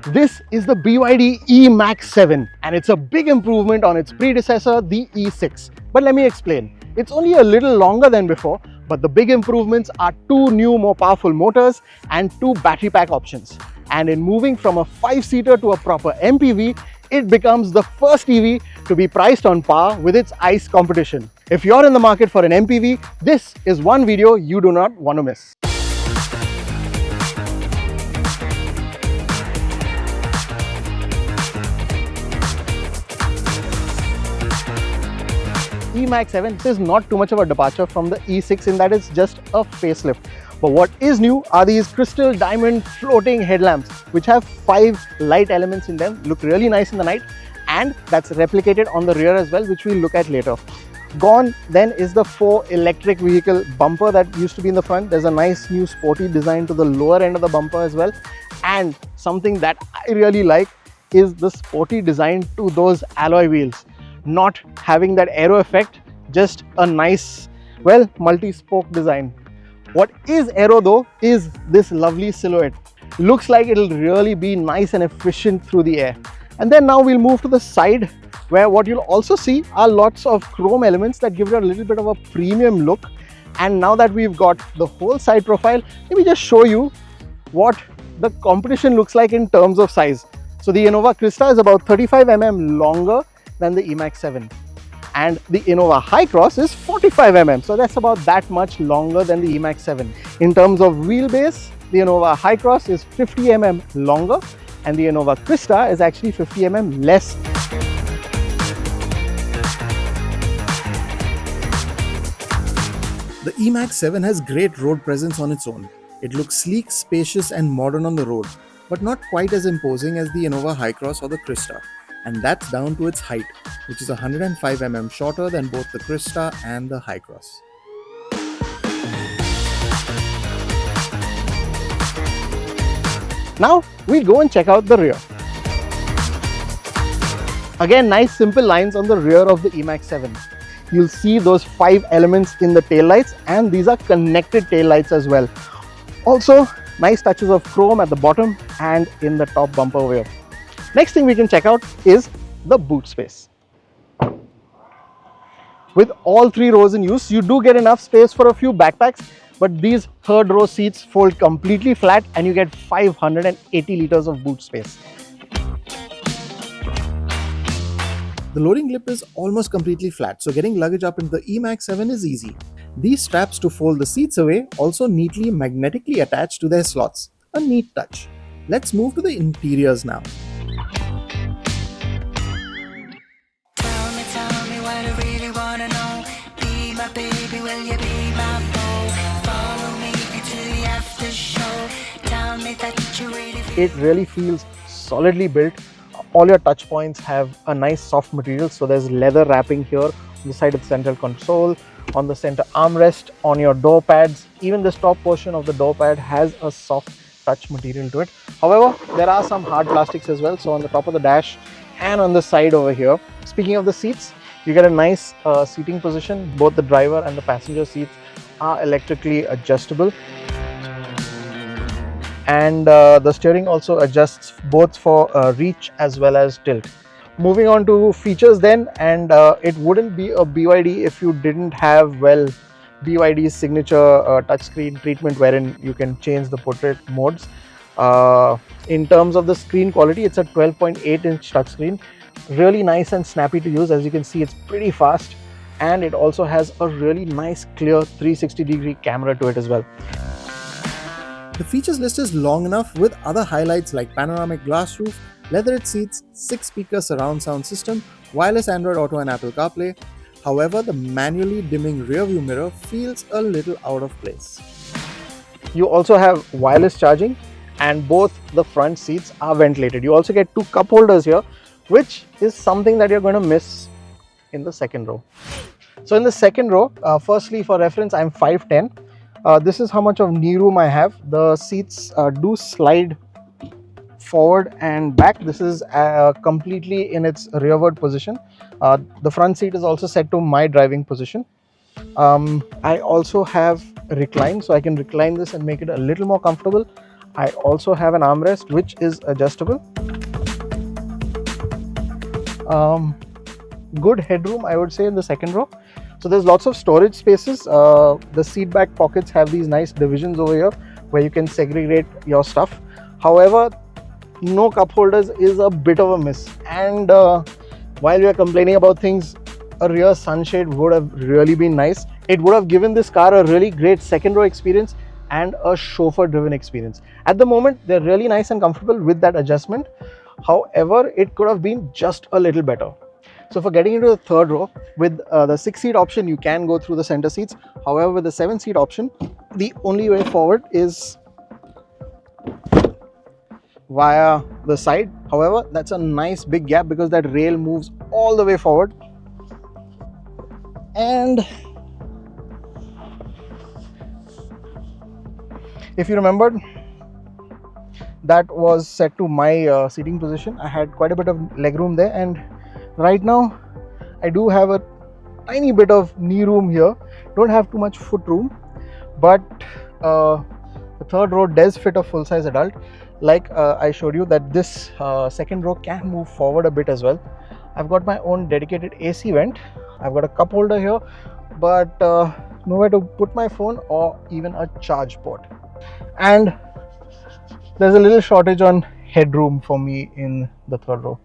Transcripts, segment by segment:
This is the BYD eMAX 7 and it's a big improvement on its predecessor, the E6. But let me explain. It's only a little longer than before, but the big improvements are two new more powerful motors and two battery pack options. And in moving from a 5-seater to a proper MPV, it becomes the first EV to be priced on par with its ICE competition. If you're in the market for an MPV, this is one video you do not want to miss. eMAX 7 is not too much of a departure from the E6 in that it's just a facelift. But what is new are these crystal diamond floating headlamps which have 5 light elements in them, look really nice in the night, and that's replicated on the rear as well, which we'll look at later. Gone then is the 4 electric vehicle bumper that used to be in the front. There's a nice new sporty design to the lower end of the bumper as well, and something that I really like is the sporty design to those alloy wheels. Not having that aero effect, just a nice, well, multi-spoke design. What is aero though is this lovely silhouette. Looks like it'll really be nice and efficient through the air. And then now we'll move to the side, where what you'll also see are lots of chrome elements that give it a little bit of a premium look. And now that we've got the whole side profile, let me just show you what the competition looks like in terms of size. So the Innova Crysta is about 35 mm longer than the eMAX 7, and the Innova HyCross is 45 mm, so that's about that much longer than the eMAX 7. In terms of wheelbase, the Innova HyCross is 50 mm longer and the Innova Crysta is actually 50 mm less. The eMAX 7 has great road presence on its own. It looks sleek, spacious and modern on the road, but not quite as imposing as the Innova HyCross or the Crysta. And that's down to its height, which is 105 mm shorter than both the Crysta and the HyCross. Now we'll go and check out the rear. Again, nice simple lines on the rear of the eMAX 7. You'll see those 5 elements in the taillights, and these are connected taillights as well. Also, nice touches of chrome at the bottom and in the top bumper wheel. Next thing we can check out is the boot space. With all 3 rows in use, you do get enough space for a few backpacks, but these third row seats fold completely flat and you get 580 liters of boot space. The loading lip is almost completely flat, so getting luggage up into the eMAX 7 is easy. These straps to fold the seats away also neatly magnetically attach to their slots. A neat touch. Let's move to the interiors now. It really feels solidly built. All your touch points have a nice soft material, so there's leather wrapping here on the side of the central console, on the center armrest, on your door pads. Even this top portion of the door pad has a soft touch material to it. However, there are some hard plastics as well, so on the top of the dash and on the side over here. Speaking of the seats, you get a nice seating position. Both the driver and the passenger seats are electrically adjustable. And the steering also adjusts both for reach as well as tilt. Moving on to features then, and it wouldn't be a BYD if you didn't have, well, BYD's signature touchscreen treatment wherein you can change the portrait modes. In terms of the screen quality, it's a 12.8-inch touchscreen. Really nice and snappy to use. As you can see, it's pretty fast, and it also has a really nice clear 360-degree camera to it as well. The features list is long enough, with other highlights like panoramic glass roof, leatherette seats, 6-speaker surround sound system, wireless Android Auto and Apple CarPlay. However, the manually dimming rear view mirror feels a little out of place. You also have wireless charging, and both the front seats are ventilated. You also get 2 cup holders here, which is something that you're going to miss in the second row. So in the second row, firstly for reference, I'm 5'10". This is how much of knee room I have. The seats do slide forward and back. This is completely in its rearward position. The front seat is also set to my driving position. I also have recline, so I can recline this and make it a little more comfortable. I also have an armrest which is adjustable. Good headroom, I would say, in the second row. So there's lots of storage spaces. The seat back pockets have these nice divisions over here where you can segregate your stuff. However, no cup holders is a bit of a miss. And while we are complaining about things, a rear sunshade would have really been nice. It would have given this car a really great second row experience and a chauffeur driven experience. At the moment, they're really nice and comfortable with that adjustment. However, it could have been just a little better. So for getting into the third row, with the 6-seat option, you can go through the center seats. However, with the 7-seat option, the only way forward is via the side. However, that's a nice big gap because that rail moves all the way forward. And if you remembered, that was set to my seating position. I had quite a bit of legroom there, and right now I do have a tiny bit of knee room here. Don't have too much foot room, but the third row does fit a full-size adult. Like I showed you that this second row can move forward a bit as well. I've got my own dedicated AC vent. I've got a cup holder here, but nowhere to put my phone or even a charge port. And there's a little shortage on headroom for me in the third row.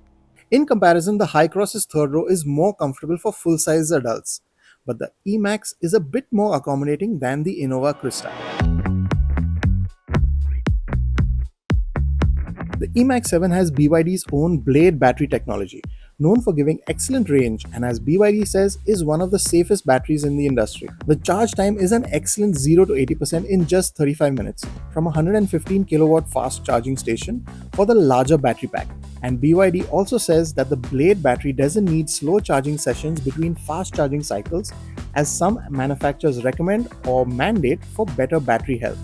In comparison, the HyCross's third row is more comfortable for full-size adults, but the eMAX is a bit more accommodating than the Innova Crysta. The eMAX 7 has BYD's own Blade battery technology, known for giving excellent range, and as BYD says, is one of the safest batteries in the industry. The charge time is an excellent 0 to 80% in just 35 minutes from a 115 kilowatt fast charging station for the larger battery pack. And BYD also says that the Blade battery doesn't need slow charging sessions between fast charging cycles, as some manufacturers recommend or mandate for better battery health.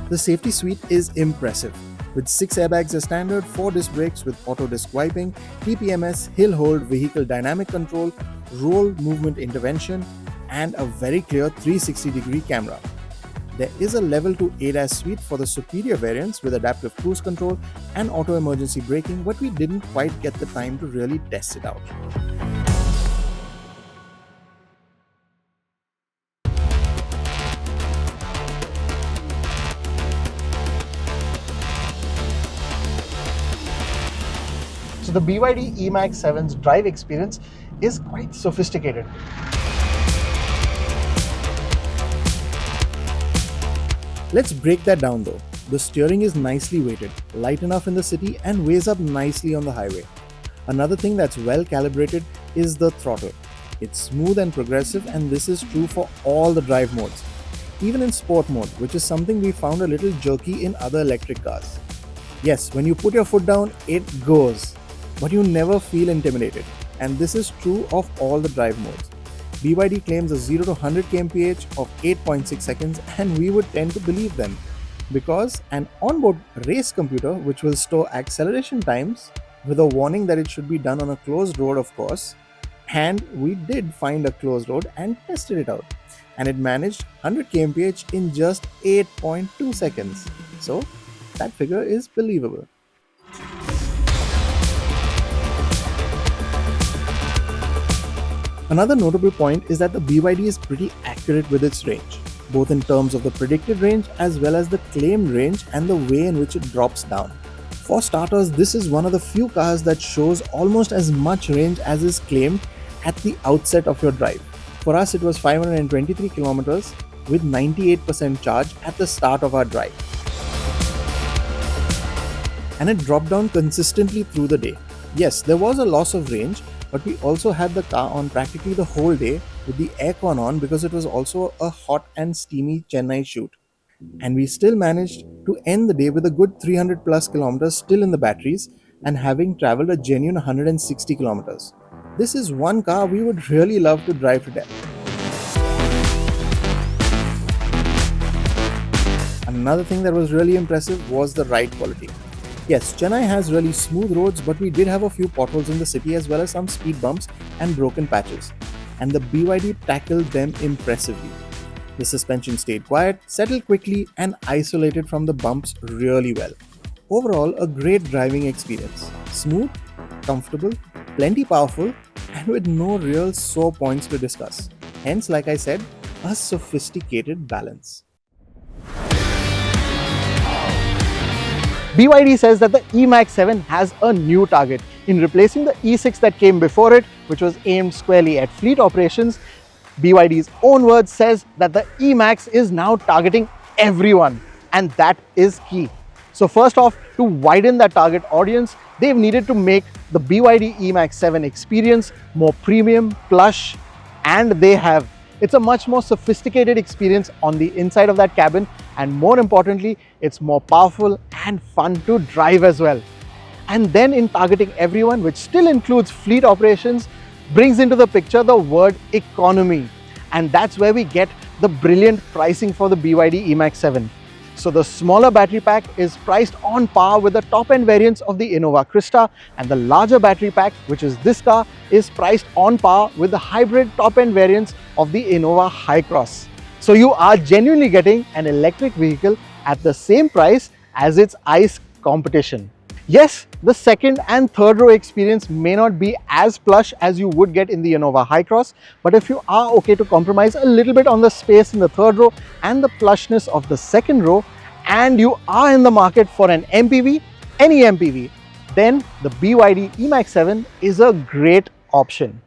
The safety suite is impressive, with 6 airbags as standard, 4 disc brakes with auto disc wiping, TPMS, hill hold, vehicle dynamic control, roll movement intervention, and a very clear 360-degree camera. There is a level 2 ADAS suite for the superior variants with adaptive cruise control and auto emergency braking, but we didn't quite get the time to really test it out. So the BYD eMAX 7's drive experience is quite sophisticated. Let's break that down though. The steering is nicely weighted, light enough in the city, and weighs up nicely on the highway. Another thing that's well calibrated is the throttle. It's smooth and progressive, and this is true for all the drive modes, even in sport mode, which is something we found a little jerky in other electric cars. Yes, when you put your foot down, it goes, but you never feel intimidated, and this is true of all the drive modes. BYD claims a 0 to 100 kmph of 8.6 seconds, and we would tend to believe them, because an onboard race computer which will store acceleration times with a warning that it should be done on a closed road, of course, and we did find a closed road and tested it out, and it managed 100 kmph in just 8.2 seconds. So that figure is believable. Another notable point is that the BYD is pretty accurate with its range, both in terms of the predicted range as well as the claimed range and the way in which it drops down. For starters, this is one of the few cars that shows almost as much range as is claimed at the outset of your drive. For us, it was 523 kilometers with 98% charge at the start of our drive. And it dropped down consistently through the day. Yes, there was a loss of range, but we also had the car on practically the whole day with the aircon on because it was also a hot and steamy Chennai shoot. And we still managed to end the day with a good 300 plus kilometers still in the batteries and having traveled a genuine 160 kilometers. This is one car we would really love to drive to death. Another thing that was really impressive was the ride quality. Yes, Chennai has really smooth roads, but we did have a few potholes in the city as well as some speed bumps and broken patches. And the BYD tackled them impressively. The suspension stayed quiet, settled quickly, and isolated from the bumps really well. Overall, a great driving experience. Smooth, comfortable, plenty powerful, and with no real sore points to discuss. Hence, like I said, a sophisticated balance. BYD says that the eMAX 7 has a new target. In replacing the E6 that came before it, which was aimed squarely at fleet operations, BYD's own words says that the eMAX is now targeting everyone, and that is key. So first off, to widen that target audience, they've needed to make the BYD eMAX 7 experience more premium, plush, and they have. It's a much more sophisticated experience on the inside of that cabin, and more importantly, it's more powerful and fun to drive as well. And then in targeting everyone, which still includes fleet operations, brings into the picture the word economy. And that's where we get the brilliant pricing for the BYD eMAX 7. So the smaller battery pack is priced on par with the top-end variants of the Innova Crysta, and the larger battery pack, which is this car, is priced on par with the hybrid top-end variants of the Innova HyCross. So you are genuinely getting an electric vehicle at the same price as its ICE competition. Yes, the second and third row experience may not be as plush as you would get in the Innova HyCross, but if you are okay to compromise a little bit on the space in the third row and the plushness of the second row, and you are in the market for an MPV, any MPV, then the BYD eMAX 7 is a great option.